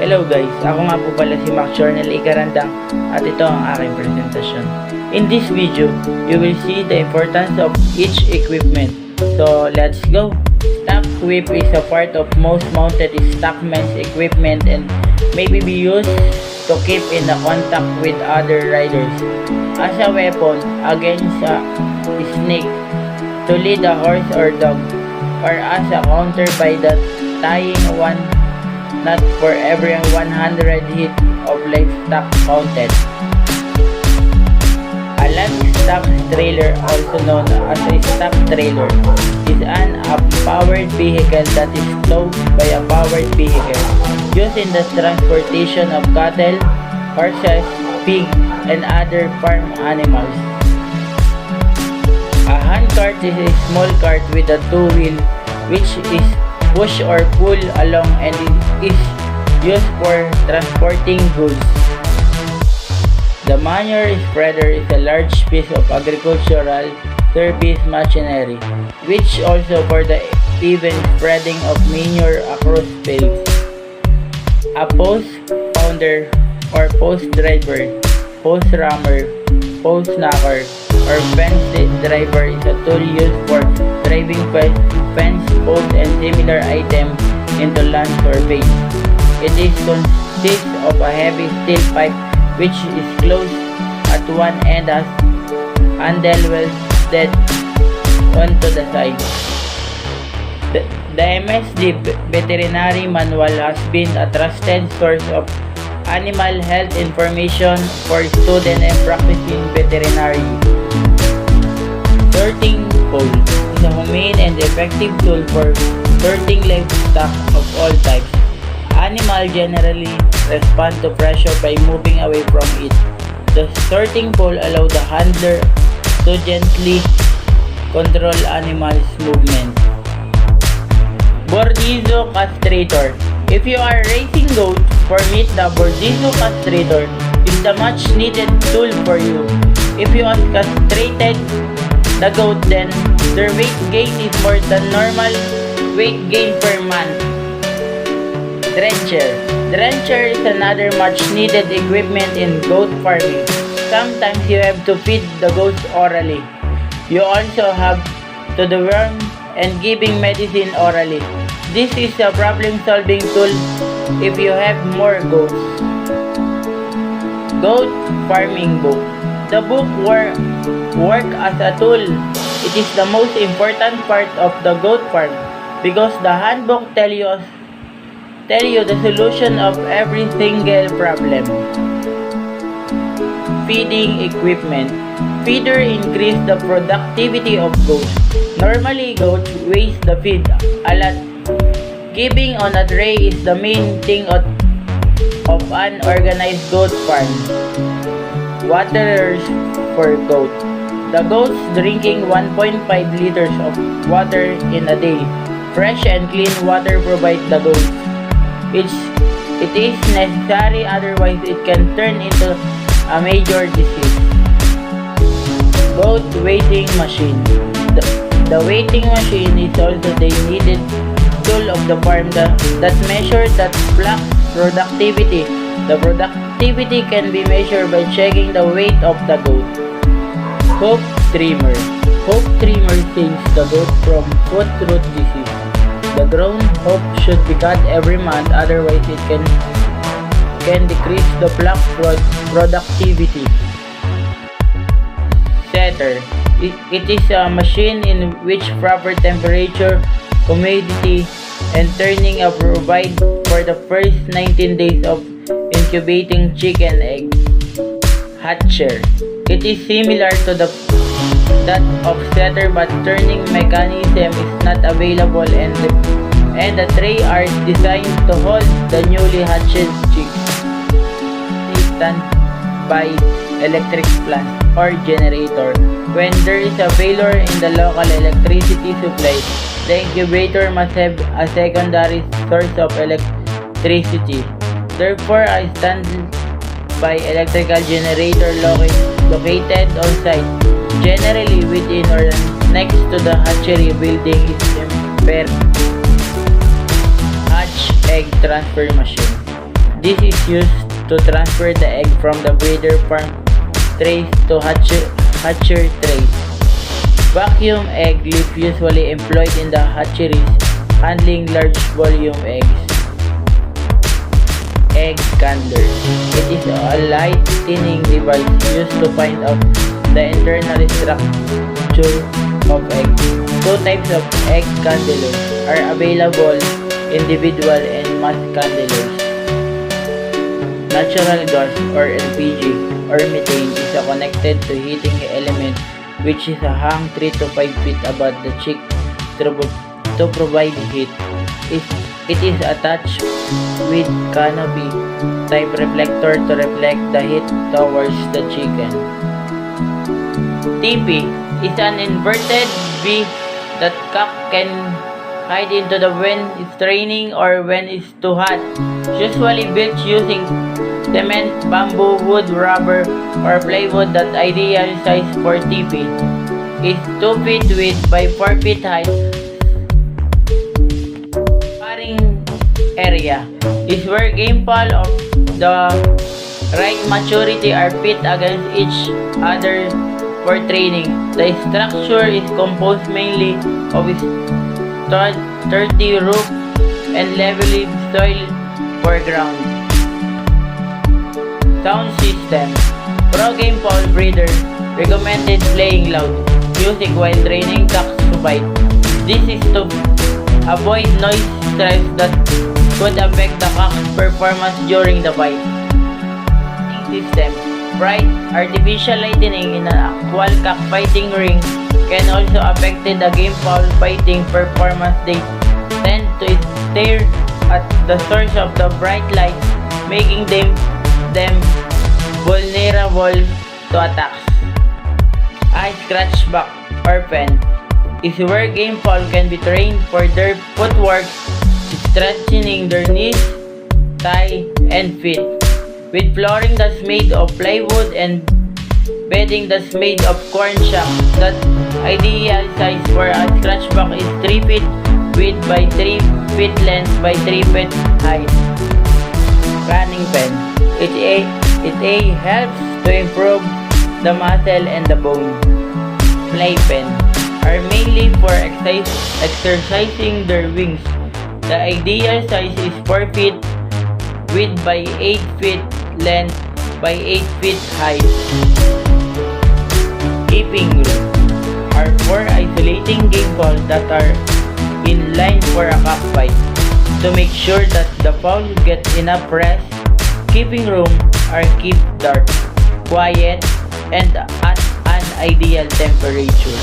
Hello guys, ako nga po pala si Max Jornel Icarandang at ito ang aking presentasyon. In this video, you will see the importance of each equipment. So let's go! Stock whip is a part of most mounted stockman's equipment and may be used to keep in the contact with other riders. As a weapon against a snake, to lead a horse or dog, or as a counter by the tying one knot for every 100 hit of livestock counted. A livestock trailer, also known as a stock trailer, is an powered vehicle that is towed by a powered vehicle used in the transportation of cattle, horses, pigs, and other farm animals. A handcart is a small cart with a two-wheel which is push or pull along and is used for transporting goods. The manure spreader is a large piece of agricultural service machinery, which also for the even spreading of manure across fields. A post pounder or post driver, post rammer, post knocker, or fence driver is a tool used for driving fence posts and similar items into land surface. It consists of a heavy steel pipe which is closed at one end as handle welded onto the side. The MSD veterinary manual has been a trusted source of animal health information for students and practicing veterinary. Sorting pole is a humane and effective tool for sorting livestock of all types. Animals generally respond to pressure by moving away from it. The sorting pole allows the handler to gently control animals' movement. Bordizo castrator. If you are raising goats for meat, the Bordizo castrator is the much needed tool for you. If you have castrated the goat, then their weight gain is more than normal weight gain per month. Drencher. Drencher is another much needed equipment in goat farming. Sometimes you have to feed the goats orally. You also have to deworm and giving medicine orally. This is a problem solving tool if you have more goats. Goat farming book. The book work as a tool. It is the most important part of the goat farm because the handbook tell you the solution of every single problem. Feeding equipment. Feeder increase the productivity of goats. Normally, goats waste the feed a lot. Giving on a tray is the main thing of an organized goat farm. Waterers for goat. The goats drinking 1.5 liters of water in a day. Fresh and clean water provide the goats. It is necessary, otherwise it can turn into a major disease. Goat weighing machine. The weighing machine is also the needed tool of the farm that measures that flock productivity. The productivity can be measured by checking the weight of the goat. Hoof trimmer. Hoof trimmer saves the goat from foot rot disease. The grown hoof should be cut every month, otherwise it can decrease the flock productivity. Setter. It is a machine in which proper temperature, humidity, and turning up provide for the first 19 days of incubating chicken egg. Hatcher. It is similar to that of setter, but turning mechanism is not available and the tray are designed to hold the newly hatched chicks. Stand by electric plant or generator. When there is a failure in the local electricity supply, the incubator must have a secondary source of electricity. Therefore, a standby electrical generator located on site, generally within or next to the hatchery building, is impaired. Hatch egg transfer machine. This is used to transfer the egg from the breeder farm trays to hatcher trays. Vacuum egg leaf usually employed in the hatcheries handling large volume eggs. Egg candler. It is a lightning device used to find out the internal structure of eggs. Two types of egg candlers are available, individual and mass candlers. Natural gas or LPG or methane is connected to heating element which is hung 3 to 5 feet above the chick to provide heat. It is attached with canopy type reflector to reflect the heat towards the chicken. TP is an inverted V that cock can hide into the when it's raining or when it's too hot. Usually built using cement, bamboo, wood, rubber, or plywood that ideal size for TP is 2 feet width by 4 feet height. Paring area is where game pal of the right maturity are pit against each other for training. The structure is composed mainly of sturdy roof and level soil foreground. Sound system. Pro Game Pal breeder recommended playing loud music while training cocks to bite. This is to avoid noise stress that could affect the cock's performance during the bite. System. Bright artificial lighting in an actual cockfighting ring can also affect the game fowl fighting performance. They tend to stare at the source of the bright light, making them vulnerable to attacks. A scratchback or pen is where game fowl can be trained for their footwork, strengthening their knees, thigh, and feet. With flooring that's made of plywood and bedding that's made of corn shuck, that ideal size for a scratchback is 3 feet width by 3 feet length by 3 feet height. Running pen. It helps to improve the muscle and the bone. Playpen are mainly for exercising their wings. The ideal size is 4 feet width by 8 feet length by 8 feet height. Keeping room are for isolating game balls that are in line for a cockfight. To make sure that the fowl get enough rest, keeping room are kept dark, quiet, and at an ideal temperature.